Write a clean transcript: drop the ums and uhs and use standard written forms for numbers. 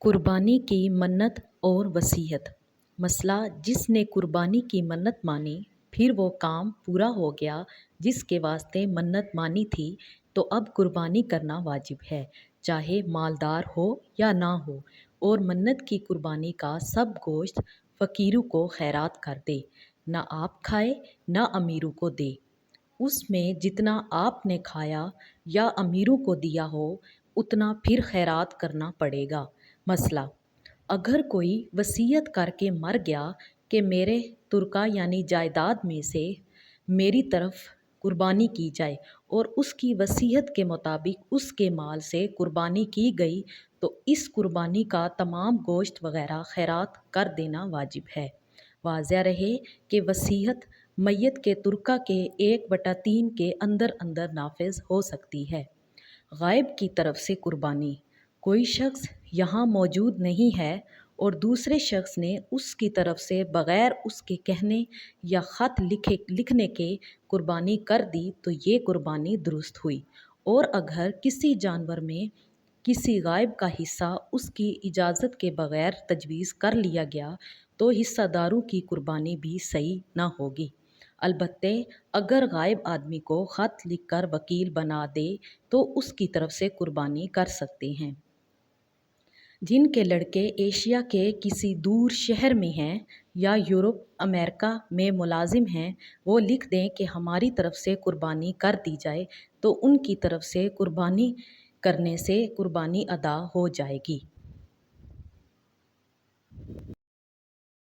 कुर्बानी की मन्नत और वसीयत। मसला, जिसने कुर्बानी की मन्नत मानी, फिर वो काम पूरा हो गया जिसके वास्ते मन्नत मानी थी, तो अब कुर्बानी करना वाजिब है, चाहे मालदार हो या ना हो। और मन्नत की कुर्बानी का सब गोश्त फ़कीरों को खैरात कर दे, ना आप खाए ना अमीरों को दे। उसमें जितना आपने खाया या अमीरों को दिया हो, उतना फिर खैरात करना पड़ेगा। मसला, अगर कोई वसीयत करके मर गया कि मेरे तुर्का यानी जायदाद में से मेरी तरफ कुर्बानी की जाए, और उसकी वसीयत के मुताबिक उसके माल से कुर्बानी की गई, तो इस कुर्बानी का तमाम गोश्त वगैरह खैरात कर देना वाजिब है। वाज़ह रहे कि वसीयत मैयत के तुर्का के 1/3 के अंदर अंदर नाफिज हो सकती है। गायब की तरफ से कुर्बानी। कोई शख्स यहाँ मौजूद नहीं है और दूसरे शख्स ने उसकी तरफ से बग़ैर उसके कहने या ख़त लिखने के कुर्बानी कर दी, तो ये कुर्बानी दुरुस्त हुई। और अगर किसी जानवर में किसी गायब का हिस्सा उसकी इजाज़त के बग़ैर तजवीज़ कर लिया गया, तो हिस्सादारों की कुर्बानी भी सही ना होगी। अलबत्ते अगर गायब आदमी को ख़त लिखकर वकील बना दे, तो उसकी तरफ से कुर्बानी कर सकते हैं। जिनके लड़के एशिया के किसी दूर शहर में हैं या यूरोप अमेरिका में मुलाजिम हैं, वो लिख दें कि हमारी तरफ से कुर्बानी कर दी जाए, तो उनकी तरफ से कुर्बानी करने से कुर्बानी अदा हो जाएगी।